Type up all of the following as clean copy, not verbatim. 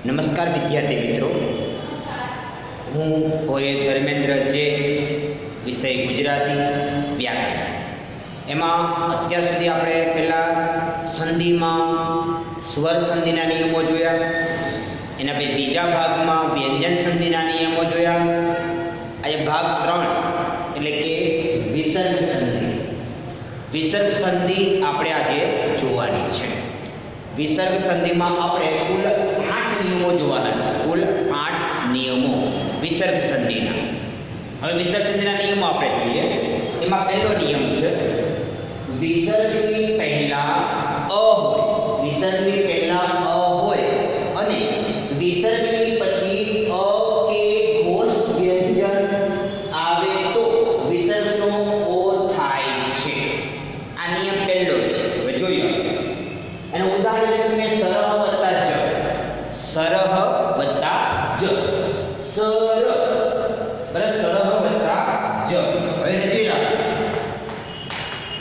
નમસ્કાર વિદ્યાર્થી મિત્રો, હું ઓએ ધર્મેન્દ્ર જે વિષય ગુજરાતી વ્યાકરણ એમાં અત્યાર સુધી આપણે પહેલાં સંધિમાં સ્વર સંધિના નિયમો જોયા, એના પછી બીજા ભાગમાં વ્યંજન સંધિના નિયમો જોયા. આજે ભાગ 3 એટલે કે વિસર્ગ સંધિ. વિસર્ગ સંધિ આપણે આજે જોવાની છે. વિસર્ગ સંધિમાં આપણે કુલ 8 નિયમો જોવાના છે. કુલ 8 નિયમો વિસર્ગ સંધિના. હવે વિસર્ગ સંધિના નિયમો આપણે જોઈએ. એમાં પહેલો નિયમ છે વિસર્ગની પહેલા અ હોય. વિસર્ગની પહેલા અ હોય અને વિસર્ગની પછી અ કે ઘોષ વ્યંજન આવે તો વિસર્ગનો ઓ થાય છે. આ નિયમ પહેલો છે. હવે જોઈએ એનું ઉદાહરણ છે સરહ વત્તા જ. સરહ વત્તા જ. સર બરાબર, સરહ વત્તા જ. હવે લખી લો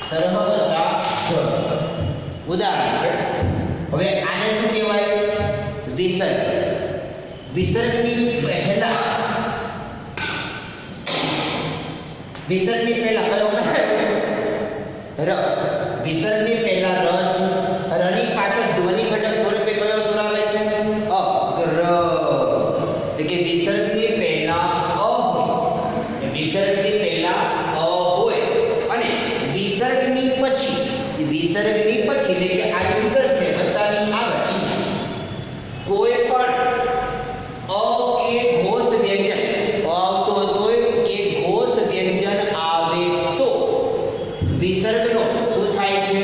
સરહ વત્તા જ ઉદાહરણ છે. હવે આને શું કહેવાય? વિસર્ગ. વિસર્ગની પહેલા કયો ર. વિસર્ગની પહેલા ર છે. રની પાછળ ધ્વનિ ઘટક સ્વરૂપે કયો સ્વર આવે છે? અ. ર. એટલે કે વિસર્ગની પહેલા અ હોય. વિસર્ગની પહેલા અ હોય અને વિસર્ગની પછી એટલે કે આ વિસર્ગ છે બતાની આવે કોઈ પણ અ કે ઘોષ વ્યંજન આવતો હોય કે ઘોષ વ્યંજન આવે તો વિસર્ગનો શું થાય છે?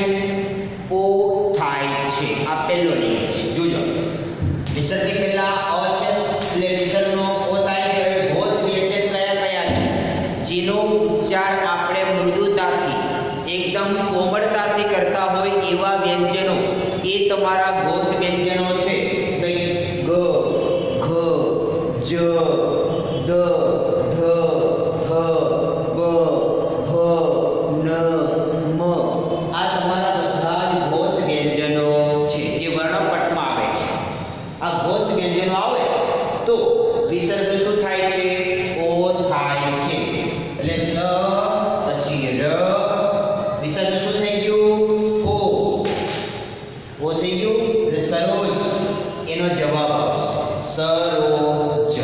ઓ થાય છે. આ પહેલો નિયમ છે. જોજો વિસર્ગની પહેલા અ છે એટલે વિસર્ગનો ઓ થાય છે. હવે ઘોષ વ્યંજન કયા છે? જેનો ઉચ્ચાર આપણે મૃદુતાથી એકદમ કોમળતાથી કરતા હોય એવા વ્યંજનો, એ તમારા ઘોષ વ્યંજનો છે. કઈ ગ, ઘ, જ, દ, ઢ, થ, બ, ભ, ન, મ. આ તમારા બધા જ ઘોષ વ્યંજનો છે જે વર્ણપટમાં આવે છે. આ ઘોષ વ્યંજનો આવે તો વિસર્ગ શું થાય છે? ઓ થાય છે. એટલે સ પછી ર. વિસર્ગ શું થઈ ગયું? ઓ. ઓ થઈ ગયું એટલે સરોજ એનો જવાબ આવશે. સરોજ.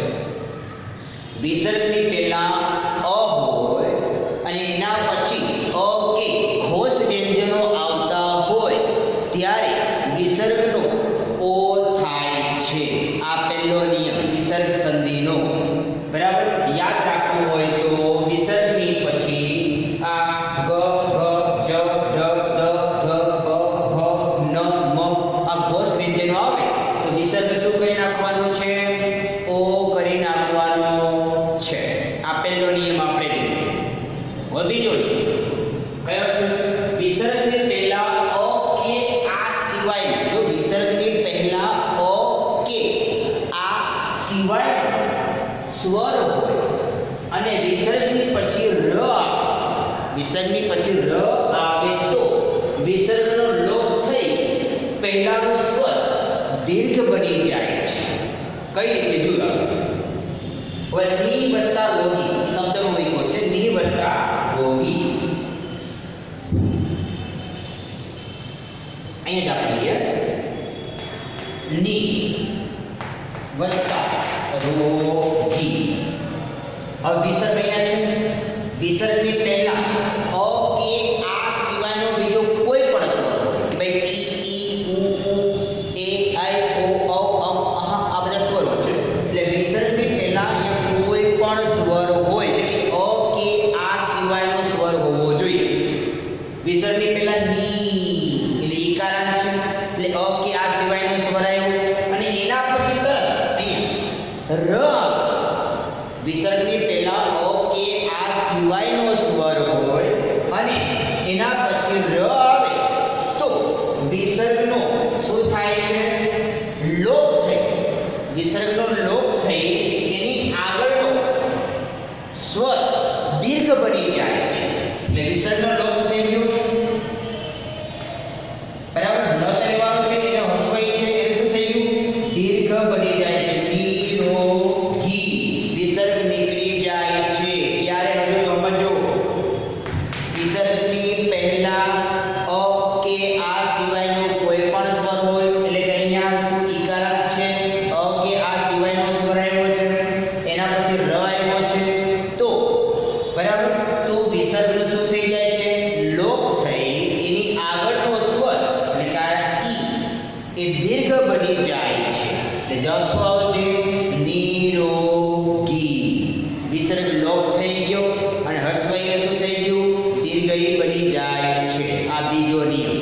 વિસર્ગની પહેલા અ હોય અને એના પછી અ કે ઘોષ વ્યંજનો આવતા હોય ત્યારે વિસર્ગનો ઓ થાય છે. આ પહેલો નિયમ વિસર્ગ સંધિનો. બરાબર, યાદ રાખવું હોય તો વિસર્ગની પછી આ ગ, ઘ, જ, ઢ, દ, ધ, બ, ભ, ન, મ આ ઘોષ વ્યંજનો આવે તો વિસર્ગ શું કરી નાખવાનું છે? ઓ કરી નાખવાનો છે. આ પહેલો નિયમ આપણે જોયો. હવે બીજો કયો છે? વિસર્ગની પહેલા અ કે આ સિવાય. જો વિસર્ગની પહેલા અ કે આ સિવાય સ્વર હોય અને વિસર્ગની પછી ર આવે. વિસર્ગની પછી ર આવે તો વિસર્ગનો લોપ થઈ પહેલાનો સ્વર દીર્ઘ બની જાય છે. કઈ રીતે? જોજો હવે ની વત્તા રોગી શબ્દનો વિકો છે. ની વત્તા રોગી. અહીંયા દાખલીએ ની વત્તા રોગી. હવે વિસર્ગ અહીંયા છે. વિસર્ગની પહેલા અ કે આ સિવાયનો બીજો કોઈ પણ સ્વર હોય કે ભાઈ ઈ, ઉ, એ, આઈ, ઓ, અ, અમ, આ બધા સ્વરો છે. એટલે વિસર્ગની પહેલા અહીંયા કોઈ પણ સ્વર હોય એટલે કે અ કે આ સિવાયનો સ્વર હોવો જોઈએ. વિસર્ગની પહેલા ની એટલે ઈકારાંત છે એટલે અ કે આ સિવાયનો સ્વર આવ્યો અને એના પછી તરત અહીંયા ર. વિસર્ગની પહેલા અ કે આ સિવાયનો સ્વર હોય અને એના પછી ર આવે તો વિસર્ગનો શું થાય છે? લોપ થઈ. વિસર્ગનો લોપ થઈ એની આગળનો સ્વર દીર્ઘ બની જાય છે. એટલે વિસર્ગનો લોપ થઈ ગયો. બરાબર, ન લેવાનું છે એને હસવાઈ છે એ શું થઈ ગયું? વિસર્ગની પહેલા અ કે આ સિવાયનો કોઈ પણ સ્વર હોય, એટલે કે અહીંયા શું ઈકારાંત છે, અ કે આ સિવાયનો સ્વર આવ્યો છે, એના પછી ર આવ્યો છે, તો બરાબર, તો વિસર્ગનું શું થઈ જાય છે, લોપ થઈ એની આગળનો સ્વર એટલે કે આ ઈ એ દીર્ઘ બની જાય છે. એટલે જવાબ શું આવશે, નિરોગી. વિસર્ગ લોપ થઈ ગયો અને હર્ષવાય શું થઈ ગયું, દીર્ઘઈ બની જાય છે. આ બીજો નિયમ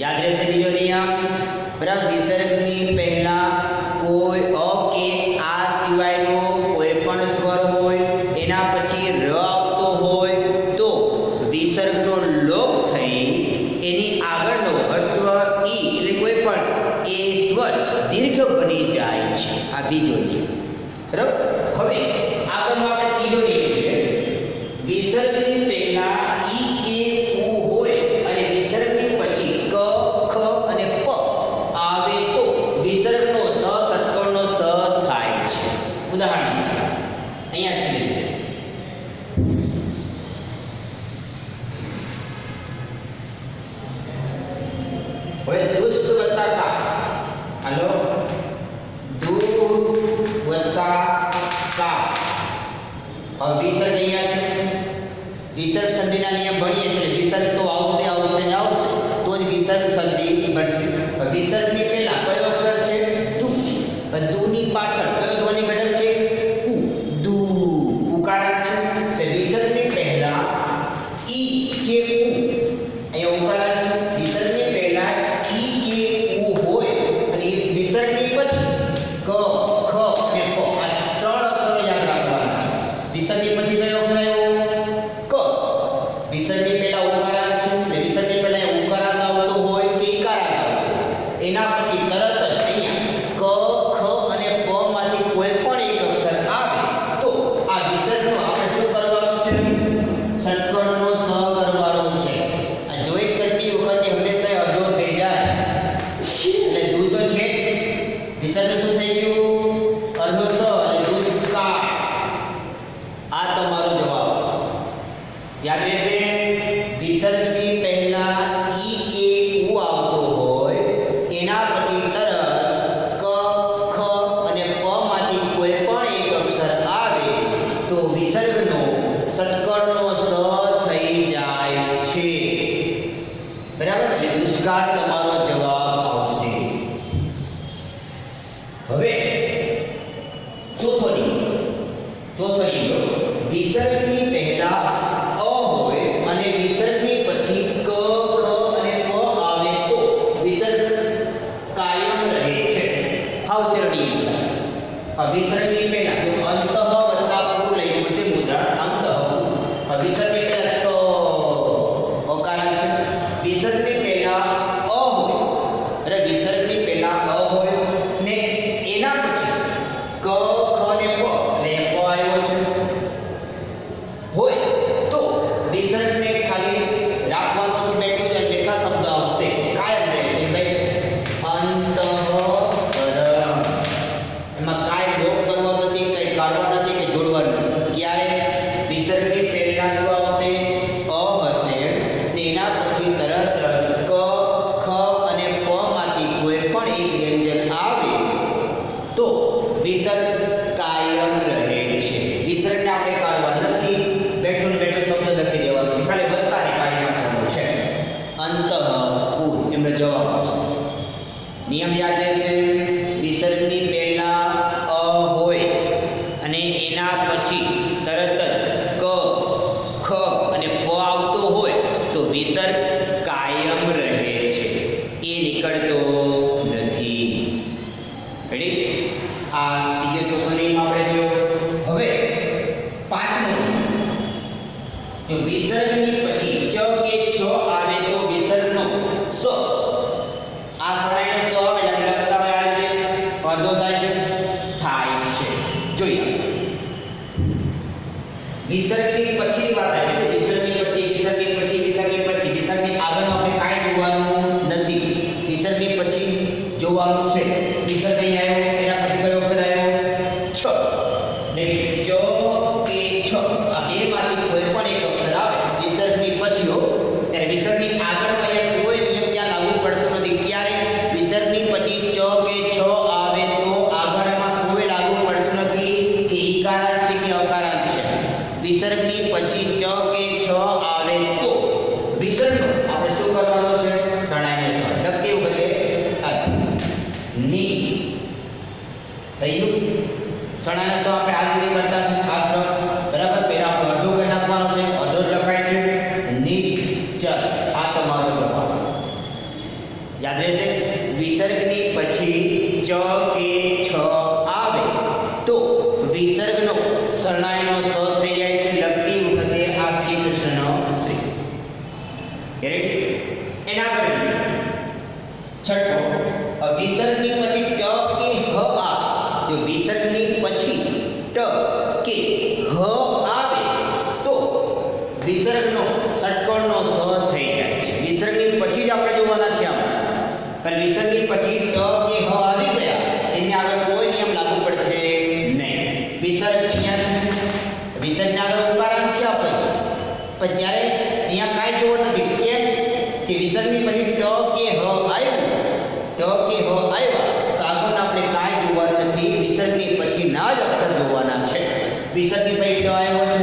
યાદ રહેશે. બીજો નિયમ બરાબર, વિસર્ગની પહેલા કોઈ અ કે આ સિવાયનો કોઈ પણ સ્વર હોય, એના પછી ર આવતો હોય, તો વિસર્ગનો લોપ થઈ એની આગળનો હસ્વ ઈ એટલે કોઈ પણ એ સ્વર દીર્ઘ બની જાય છે. આ બીજો નિયમ બરાબર. હવે આગળનો આપણે ત્રીજો નિયમ છે, વિસર્ગની પહેલા ઈ કે ઉ હોય અને વિસર્ગની પછી ક ખ અને પ આવે તો વિસર્ગનો સ ષટ્કોણનો સ થાય છે. ઉદાહરણ અહીંયા છે, હવે દુષ્ટ વત્તા કા, હાલો દુ વત્તા કા, વિસર્ગ અહીંયા છે. વિસર્ગ સંધિના નિયમ ભણીએ છીએ, વિસર્ગ તો આવશે આવશે ને આવશે તો જ વિસર્ગ સંધિ બનશે. વિસર્ગની પહેલા કયો અક્ષર છે, દુ. દુની પાછળ કયો ધ્વનિ ઘટક છે, ઉ. દુ ઉકારાંત છે. એટલે વિસર્ગની પહેલા ઈ કે ઉ, અહીંયા ઉકારાંત છે. વિસર્ગની પહેલા ઈ કે ઉ હોય અને વિસર્ગની પછી ક ખ અને પ આ ત્રણ અક્ષરો યાદ રાખવાના છે. વિસર્ગની પછી કયો અક્ષર આવ્યો, ક. વિસર્ગની પહેલા ઉકારાંત છે, એટલે વિસર્ગની પહેલા ઉકારાંત આવતો હોય કે ઈકારાંત આવતો હોય, એના પછી તરત જ અહીંયા ક ખ અને પ માંથી કોઈ પણ એક અક્ષર આવે તો આ વિસર્ગનો આપણે શું કરવાનું છે, ષટ્કોણનો સ કરવાનો છે. આ જોઈન્ટ કરતી વખતે હંમેશા અડધો થઈ જાય, એટલે દુ તો છે જ, વિસર્ગ શું થઈ ગયું, અડધો સ અને દુષ્કા. આ તમારો જવાબ યાદ રહેશે. વિસર્ગની પહેલા ઈ કે ઉ આવતો હોય, એના પછી તરત ક ખ અને પ માંથી કોઈ પણ એક અક્ષર આવે તો વિસર્ગનો ષટ્કોણનો સ થઈ જાય છે. બરાબર, એટલે દુષ્કાળ તમારો જવાબ આવશે. હવે ચોથો નિયમ વિસર્ગની પહેલા અ હોય અને વિસર્ગની પછી ક ખ અને પ આવે તો વિસર્ગ કાયમ રહે છે. હાવ સરળ નિયમ છે. વિસર્ગની પહેલા જો અંતઃ વત્તા પૂ લખ્યું છે મુદ્રા અંતઃ પૂ, વિસર્ગની પહેલા તો અકારાંત છે. વિસર્ગની પહેલા અ હોય એટલે વિસર્ગની પહેલા અ હોય ને એના પછી ક ખ અને પ એટલે પ આવ્યો છે હોય તો વિસર્ગને ખાલી રાખવાનો છે, બેઠું છે, કેટલા શબ્દ આવશે કાયમ રહે છે ભાઈ. અંતઃકરણ, એમાં કાંઈ લોપ કરવો નથી, કંઈ કાઢવા નથી કે જોડવા નથી. ક્યારે વિસર્ગની પહેલા શું આવશે, અ હશે ને એના પછી તરત ક ખ અને પ માંથી કોઈ પણ એક વ્યંજન આવે તો વિસર્ગ કાયમ રહે છે. વિસર્ગને આપણે કાઢવા નથી, બેઠું ને બેઠું શબ્દ લખી દેવાનો છે, ખાલી વત્તાને કાઢી નાખવાનો છે. અંતઃપૂ એમનો જવાબ આવશે. નિયમ યાદ રહેશે. વિસર્ગની પહેલા અ હોય અને એના પછી તરત જ ક ખ અને પ આવતો હોય તો વિસર્ગ કાયમ રહે છે, એ નીકળતો નથી. રેડી? આ ત્રીજો ચોથો નિયમ આપણે જોયો. હવે પાંચમો નિયમ, જો વિસર્ગની પછી ચ કે છ આવે તો વિસર્ગનો સ, આ સમયનો સ આવે એટલે વિસર્ગનો આપણે શું કરવાનો છે? શરણાઈનો સ લખતી વખતે ની થયું. શરણાઈનો સ આપણે આ રીતે કરતા છે ખાસ બરાબર. પહેલા આપણે અડધો કરી નાખવાનો છે, અડધો જ લખાય છે નિશ્ચલ. આ તમારો જવાબ યાદ રહેશે. વિસર્ગની પછી ચ કે છ આવે તો વિસર્ગનો શરણાઈનો સ થઈ જાય છે લખતી વખતે આ શ્રી કૃષ્ણનો શ્રી. એના આગળ છઠ્ઠો વિસર્ગની પછી ટ કે હ આ. જો વિસર્ગની પછી ટ કે હ આવે તો વિસર્ગનો ષટકોણનો સ થઈ જાય છે. વિસર્ગની પછી જ આપણે જોવાના છે આમ. પણ વિસર્ગની પછી ટ કે હ આવી ગયા એની આગળ કોઈ નિયમ લાગુ પડશે નહીં. વિસર્ગ અહીંયા છે, વિસર્ગની આગળ ઉકારાંત છે આપણે, પણ ત્યારે અહીંયા કાંઈ જોવું નથી. કેમ કે વિસર્ગની પછી ટ કે હ આવ્યું, ટ કે હ આવ્યા તો આગળ આપણે કાંઈ જોવાનું નથી. વિસર્ગની પછી ના જ અક્ષર જોવાના છે. વિસર્ગની પછી ટ આવ્યો છે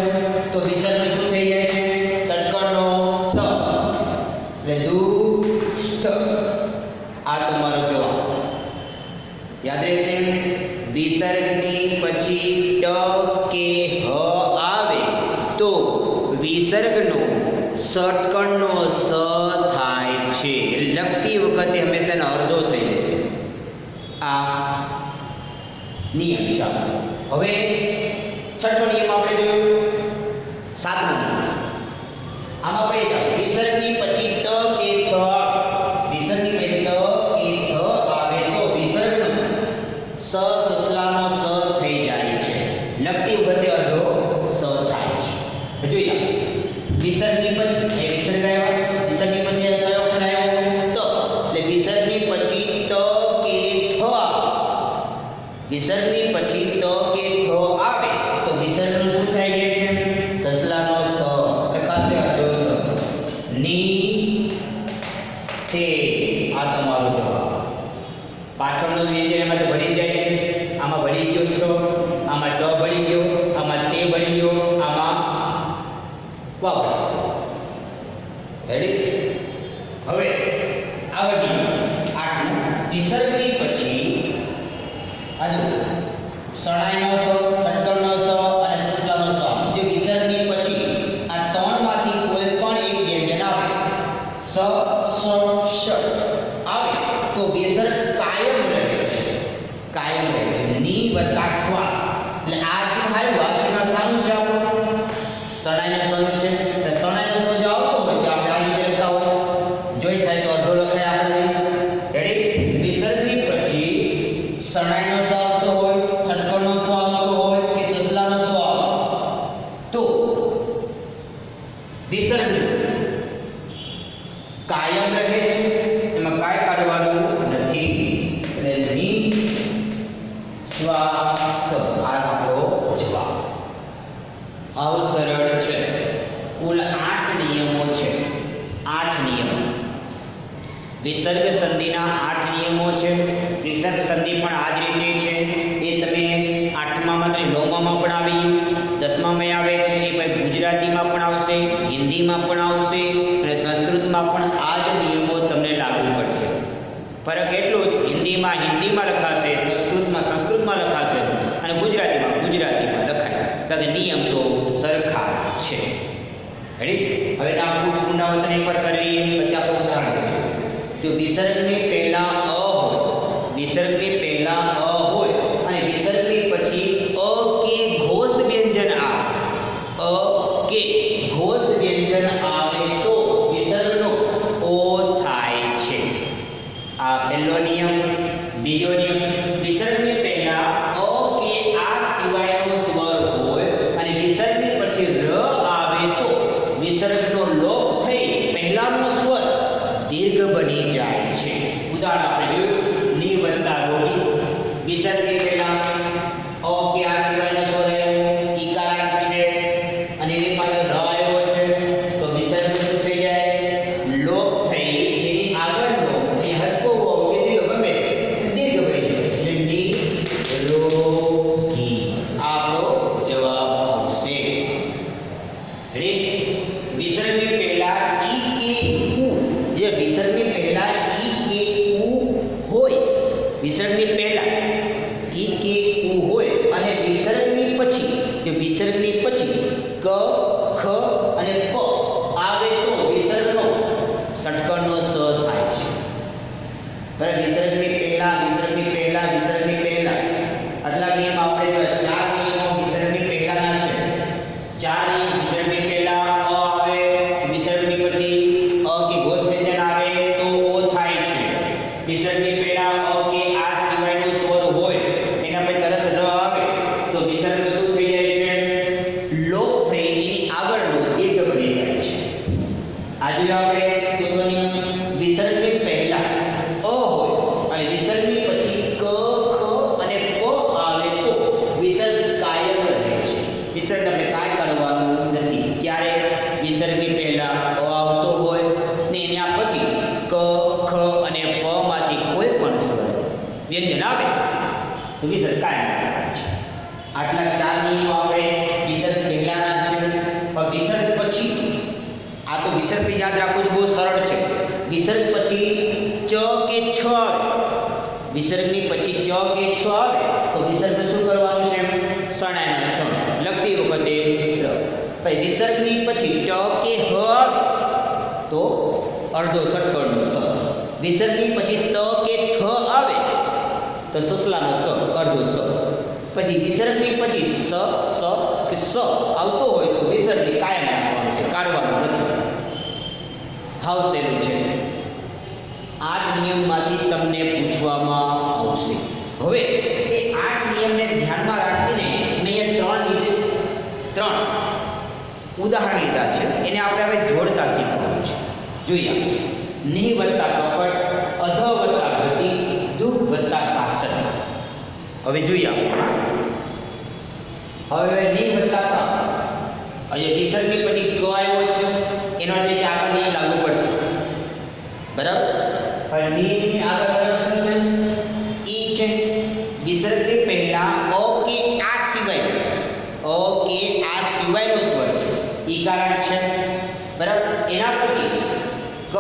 તો વિસર્ગ શું થઈ જાય છે? ષટકોણનો સ એટલે દુષ્ટ. આ તમારો જવાબ યાદ રહેશે. વિસર્ગની પછી ટ કે હ આવે તો વિસર્ગનો ષટકોણનો સ થાય છે. લખતી વખતે હંમેશા અડધો થઈ જશે. આ નિયમ છે. હવે છઠ્ઠો નિયમ આપણે જોયો. સાતમો નિયમ આમ આપણે વિસર્ગની પછી ત કે થ, વિસર્ગની પછી ત કે થ આવે તો વિસર્ગનો સ સસલાનો સ થઈ જાય છે. લખતી વખતે અડધો સ થાય છે. જોઈએ વિસર્ગની પછી એ વિસર્ગ આવ્યા, વિસર્ગની પછી કયો અક્ષર આવ્યો? ત. એટલે વિસર્ગની પછી ત કે થ આવે. વિસર્ગની પછી ત કે થ આવે તો વિસર્ગનું શું થઈ જાય છે? સસલાનો સ લખાશે અડધો સ. ની તે. આ તમારો જવાબ. પાછળનો વ્યંજન એમાં તો ભળી જાય છે. આમાં ભળી ગયો છો, આમાં ડ ભળી ગયો, આમાં તે ભળી ગયો, આમાં વાપરશે. રેડી? હવે આગળ આઠમું વિસર્ગની પછી હજુ શરણાઈનો સ, ષટકોણનો સ અને સસલાનો સ. જે વિસર્ગની પછી આ ત્રણમાંથી કોઈ પણ એક વ્યંજન આવે, સ સ શ આવે તો વિસર્ગ કાયમ રહે છે. કાયમ રહે છે. ની વત્તા શ્વાસ. એટલે આ જે આવ્યું વાક્યમાં સારું છે આપણું શરણાઈનો સ છે. એટલે શરણાઈનો સ જો આવતો હોય તો આપણે આ રીતે લખતા હોય. જોઈન્ટ થાય તો અડધો લખાય આપણે. રેડી? વિસર્ગની પછી શરણાઈનો સ આવતો હોય, ષટકોણનો સ આવતો હોય કે સસલાનો સ આવતો તો વિસર્ગ કાયમ રહે છે. એમાં કાંઈ કાઢવાનું નથી. એટલે ની શ્વાસ. આ આપણો જવાબ. આવો સરળ છે. કુલ 8 નિયમો છે. 8 નિયમો. વિસર્ગ સંધિના 8 નિયમો છે. વિસર્ગ સંધિ પણ આ જ રીતે છે. એ તમે 8મામાંથી 9મામાં પણ આવી ગયું, 10મામાં આવે છે. એ ભાઈ ગુજરાતીમાં પણ આવશે, હિન્દીમાં પણ આવશે અને સંસ્કૃતમાં પણ આ જ નિયમો તમને લાગુ પડશે. ફરક એટલો જ હિન્દીમાં હિન્દીમાં લખાશે, સંસ્કૃતમાં લખાશે અને ગુજરાતીમાં લખાય. કારણ કે નિયમ તો સરખા છે. રેડી? હવે આપણે પુનરાવર્તન એકવાર કરી લઈએ પછી આપણે ઉદાહરણ લઈશું. જો વિસર્ગની પહેલા અ હોય, વિસર્ગની પહેલા અ હોય અને વિસર્ગની પછી અ કે ઘોષ વ્યંજન આવે, અ કે ઘોષ વ્યંજન આવે તો વિસર્ગનો ઓ થાય છે. આ પહેલો નિયમ. બીજો નિયમ, વિસર્ગની પહેલા અ કે આ સિવાયનો સ્વર હોય અને વિસર્ગની પછી ર આવે તો વિસર્ગનો લોપ થઈ પહેલાનો સ્વર દીર્ઘ બની જાય છે. ઉદાહરણ આપણે જોયું. ની વત્તા રોગી. વિસર્ગની પહેલા અ કે આ સિવાયનો સ્વર ઈકારાંત છે અને એની પાછળ ર આવ્યો છે તો વિસર્ગ શું થઈ જાય? લોપ થઈ એની આગળનો અહીં હસકો હોવો કે દીર્ઘ ગમે દીર્ઘ બની જાય. એટલે ની રોગી. આ આપણો જવાબ આવશે. રેડી? વિસર્ગની પહેલા ઈ કે વિસર્ગની પહેલા ઈ કે ઉ હોય અને વિસર્ગની પછી જો વિસર્ગની પછી ક ખ અને પ આવે તો વિસર્ગનો ષટકણનો સ થાય છે. બરાબર, વિસર્ગની પહેલા આટલા નિયમ આપણે જો 4 નિયમો વિસર્ગની પહેલાના છે. 4 નિયમ વિસર્ગની પહેલા અ આવે, વિસર્ગની પછી અ કે ઘોષ વ્યંજન આવે તો ઓ થાય છે. વિસર્ગની પહેલા અ કે આ સિવાયનો સ્વર હોય એના પછી તરત ર આવે તો વિસર્ગ શું થઈ જાય છે? લોપ થઈ એની આગળનો દીર્ઘ બની જાય છે. આજે આપણે ચોથો નિયમ વિસર્ગની પહેલા અ હોય અને વિસર્ગની પછી ક ખ અને પ આવે તો વિસર્ગ કાયમ રહે છે. વિસર્ગ આપણે કાંઈ કાઢવાનું નથી. ક્યારે? વિસર્ગની પહેલા અ આવતો હોય ને એના પછી ક ખ અને પ માંથી કોઈ પણ સ્વર વ્યંજન આવે તો વિસર્ગ કાયમ રહે છે. આટલા 4 નિયમો આપણે વિસર્ગ પહેલાના છે. પણ વિસર્ગ પછી આ તો વિસર્ગ યાદ રાખવું બહુ સરળ છે. વિસર્ગ પછી ચ કે છ આવે, વિસર્ગની પછી ચ કે છ આવે તો વિસર્ગ શું કરવાનું છે? શરણાઈનો છ લખતી વખતે સ. પછી વિસર્ગની પછી ટ કે હ આવે તો અર્ધો ષટકણનો સ. વિસર્ગની પછી ત કે થ આવે તો સસલાનો સ અર્ધો સ. પછી વિસર્ગની પછી સ કે સ આવતો હોય તો વિસર્ગની કાયમ રાખવાનું છે, કાઢવાનું નથી. હાવ સહેલું છે. 8 નિયમમાંથી તમને પૂછવામાં આવશે. હવે એ 8 નિયમને ધ્યાનમાં રાખીને મેં અહીંયા 3 ઉદાહરણ લીધા છે. એને આપણે હવે જોડતા શીખવાનું છે. જોઈએ નિહ વત્તા કપટ, અધ વત્તા ગતિ, દુઃખ વત્તા શાસન. હવે જોઈએ હવે નિહ વત્તા ક અહીંયા વિસર્ગની પછી ક આવ્યો છે એનો અર્થ કે આગળ નિયમ લાગુ પડશે. બરાબર, હવે નિયમની આગળ કયો શું છે? ઈ છે. વિસર્ગની પહેલા અ કે આ સિવાયનો સ્વર છે, ઈ કારણ છે. બરાબર, એના પછી ક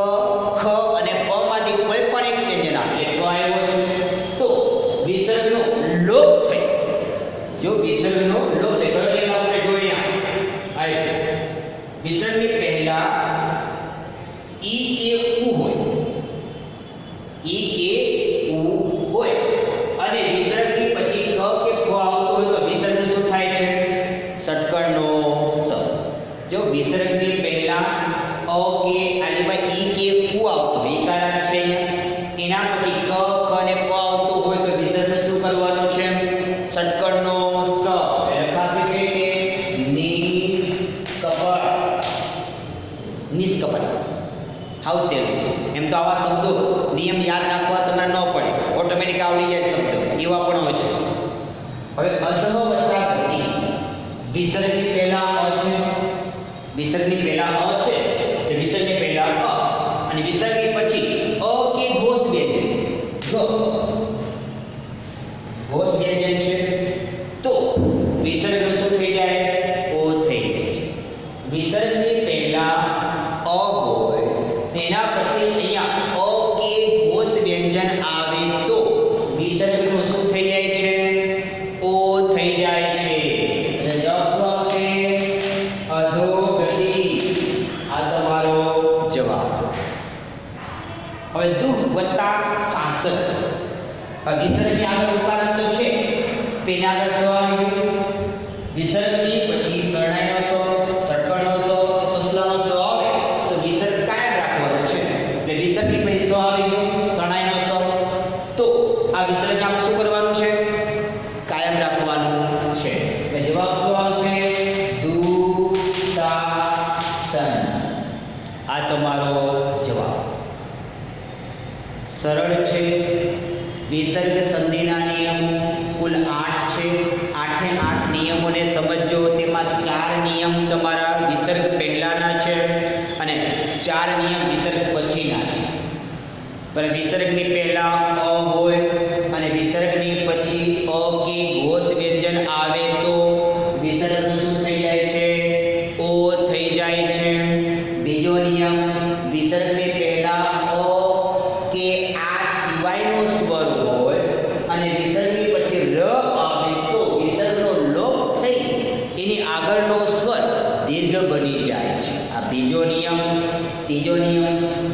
ખ અને પ માંથી કોઈ પણ એક વ્યંજન આવે એટલે ક આવ્યો છે તો વિસર્ગનો લોપ થાય. જો વિસર્ગનો લોપ થાય કયો નિયમ આપણે જોઈએ આવ્યો. વિસર્ગની પહેલા ઈ કે ઉ હોય અને વિસર્ગની પછી ક કે ફ આવતો હોય તો વિસર્ગ શું થાય છે? ષટકણનો સ. જો વિસર્ગની પહેલા અ કે આલીમાં ઈ કે ઉ આવતો હોય ઈ કારણ છે. એના પછી ક ખ અને પ આવતો હોય તો વિસર્ગ શું કરવાનો છે? ષટકણનો સ. લખાશે કે નિષ્કપટ. હાઉ સહેલું છે. એમ તો આવા શબ્દો નિયમ યાદ રાખવા તમારે ન પડે, ઓટોમેટિક આવડી જાય શબ્દો એવા પણ હોય છે. હવે અધઃ વત્તા ગતિ. વિસર્ગની પહેલા અ છે, વિસર્ગની પહેલા અ છે એટલે વિસર્ગની પહેલા અ અને વિસર્ગની પછી અ કે ઘોષ વ્યંજન ઘોષ વ્યંજન છે તો વિસર્ગ શું થઈ જાય? ઓ થઈ જાય છે. વિસર્ગની પહેલા અ હોય એના પછી અહીંયા અ કે ઘોષ વ્યંજન આવે તો વિસર્ગનું શું થઈ જાય છે? ઓ થઈ જાય છે. એટલે જવાબ શું આવશે? અધોગતિ. આ તમારો જવાબ. હવે દુઃખ વત્તા શાસન. વિસર્ગની આગળ ઉપાદાન તો છે, પેલા આગળ શું આવ્યું? વિસર્ગની પછી શરણાઈનો સ, ષટકણનો સ કે સસલાનો સ આવે તો વિસર્ગ કાયમ રાખવાનો છે. એટલે વિસર્ગની પછી સ આવી ગયો, શરણાઈનો સ, તો આ વિસર્ગને આપણે શું કરવાનું છે? કાયમ રાખવાનું છે. એટલે જવાબ શું આવશે? દુશાસન. આ તમારો જવાબ. સરળ છે. વિસર્ગ સંધિના નિયમો કુલ 8 છે. 8 નિયમોને સમજો. તેમાં 4 નિયમ તમારા વિસર્ગ પહેલાના છે અને 4 નિયમ વિસર્ગ પછીના છે. પણ વિસર્ગની પહેલા અ હોય અને વિસર્ગની પછી અ કે ઘોષ વ્યંજન આવે તો વિસર્ગ શું થઈ જાય છે? ઓ થઈ જાય છે. બીજો નિયમ વિસર્ગની પહેલા અ કે આ સિવાયનો સ્વર હોય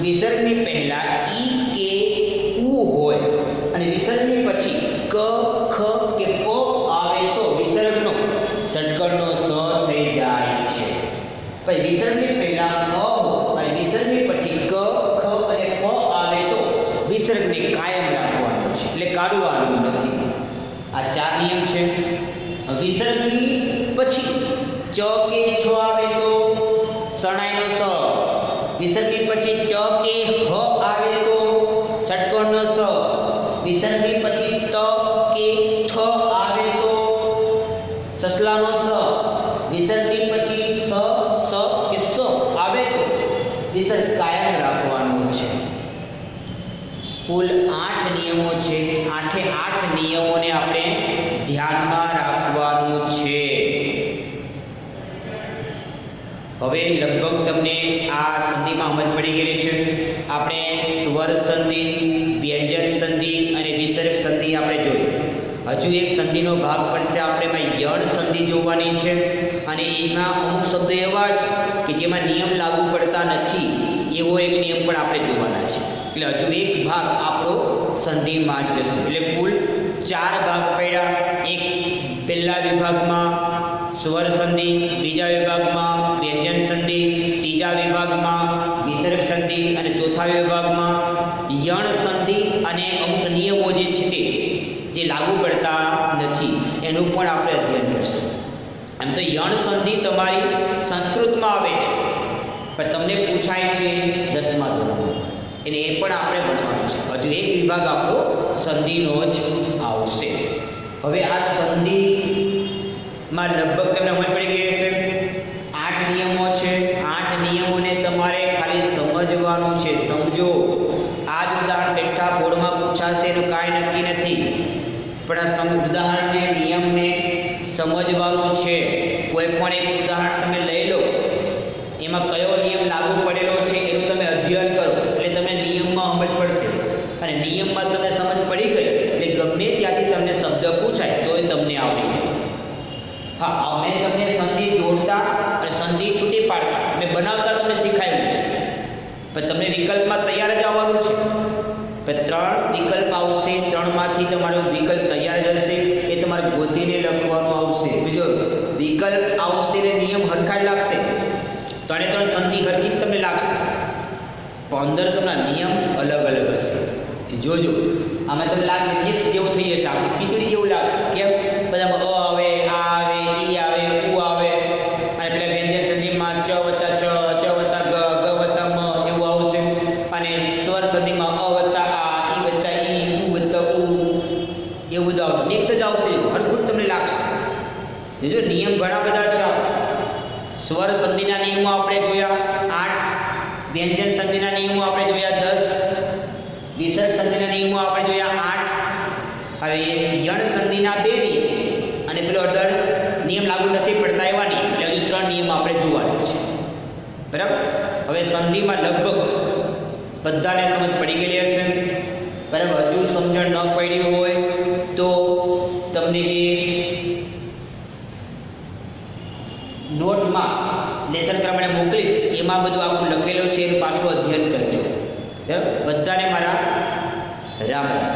વિસર્ગની પહેલા ઈ કે ઉ હોય અને વિસર્ગની પછી ક ખ કે પ આવે તો વિસર્ગનો ષટકળનો સ થઈ જાય છે. પછી વિસર્ગની પહેલા અ અને વિસર્ગની પછી ક ખ અને પ આવે તો વિસર્ગને કાયમ રાખવાનું છે, એટલે કાઢવાનું નથી. આ 4 નિયમ છે. વિસર્ગની પછી ચ કે છ આવે તો શરણાઈનો સ. વિસર્ગની પછી ટ કે હ આવે તો ષટકોણનો સ. વિસર્ગની પછી ત કે થ આવે તો સસલાનો સ. વિસર્ગની પછી સ કે સ આવે તો વિસર્ગ કાયમ રાખવાનું છે. કુલ 8 નિયમો છે. 8 નિયમોને આપણે ધ્યાનમાં રાખવાનું છે. હવે લગભગ તમને આ સંધિમાં સમજ પડી ગયેલી છે. આપણે સ્વર સંધિ, વ્યંજન સંધિ અને વિસર્ગ સંધિ આપણે જોઈ. હજુ એક સંધિનો ભાગ પડશે, આપણે એમાં યણ સંધિ જોવાની છે અને એમાં અમુક શબ્દો એવા છે કે જેમાં નિયમ લાગુ પડતા નથી, એવો એક નિયમ પણ આપણે જોવાના છે. એટલે હજુ એક ભાગ આપણો સંધિમાં જ જશે. એટલે કુલ 4 ભાગ પડ્યા. એક પહેલા વિભાગમાં સ્વર સંધિ, બીજા વિભાગમાં વ્યંજન સંધિ, ત્રીજા વિભાગમાં વિસર્ગ સંધિ અને ચોથા વિભાગમાં યણ સંધિ અને અમુક નિયમો જે છે તે જે લાગુ પડતા નથી એનું પણ આપણે અધ્યયન કરીશું. એમ તો યણ સંધિ તમારી સંસ્કૃતમાં આવે છે, પણ તમને પૂછાય છે 10મા ધોરણમાં, એટલે એ પણ આપણે ભણવાનું છે. હજુ એક વિભાગ આપણો સંધિનો જ આવશે. હવે આ સંધિમાં લગભગ તમને સમજ પડી ગઈ હશે. 8 નિયમો છે. 8 નિયમોને તમારે ખાલી સમજવાનું છે. સમજો. આ જ ઉદાહરણ બેઠા બોર્ડમાં પૂછાશે એનું કાંઈ નક્કી નથી, પણ આ ઉદાહરણને નિયમને સમજવાનું છે. કોઈ પણ એક ઉદાહરણ તમે લઈ લો, એમાં કયો નિયમ લાગુ પડેલો છે એનું તમે અધ્યયન કરો, એટલે તમને નિયમમાં સમજ પડશે. અને નિયમમાં તમને સમજ પડી ગઈ એટલે ગમે ત્યાંથી તમને શબ્દ પૂછાય તો એ તમને આવડી જાય. હા, અમે તમને સંધિ જોડતા અને સંધિ છૂટી પાડતા અમે બનાવતા તમને શીખાયું છે, પણ તમને વિકલ્પમાં તૈયાર જ આવવાનું છે. પણ 3 વિકલ્પ આવશે. 3માંથી તમારો વિકલ્પ તૈયાર જ હશે, એ તમારે ગોતીને લખવાનું આવશે. બીજો વિકલ્પ આવશે ને નિયમ હરખા જ લાગશે. 3 સંધિ હરખી જ તમને લાગશે, પણ અંદર તમારા નિયમ અલગ અલગ હશે. જોજો, આમાં તમને લાગશે મિક્સ જેવું થઈ જશે, આખું ખીચડી જેવું લાગશે. કેમ? બધામાં અ આવે, આ આવે, ઈ આવે, ઉ આવે, અને પેલા વ્યંજન સંધિમાં ચ વત્તા ચ, ચ વત્તા ગ, ગ વત્તા મ એવું આવશે. અને સ્વર સંધિમાં અ વત્તા આ, ઈ વત્તા ઈ, ઉ વત્તા ઉ એવું બધું આવશે. મિક્સ જ આવશે, હરખું જ તમને લાગશે. જો નિયમ ઘણા બધા છે. સ્વર સંધિના નિયમો આપણે જોયા 8, વ્યંજન સંધિના નિયમો આપણે જોયા 10, વિસર્ગ સંધિના નિયમો આપણે જોયા 8. હવે યણ સંધિના 2 નિયમ અને પેલો અઢળ નિયમ લાગુ નથી પડતા એવા નિયમ, એટલે હજુ 3 નિયમ આપણે જોવાના છે. બરાબર. હવે સંધિમાં લગભગ બધાને સમજ પડી ગયેલી હશે. બરાબર. હજુ સમજણ ન પડી હોય તો તમને જે નોટમાં લેસન પ્રમાણે મોકલીશ એમાં બધું આખું લખેલું છે, એનું પાછું અધ્યયન કરજો. બરાબર. બધાને મારા રામ રામ.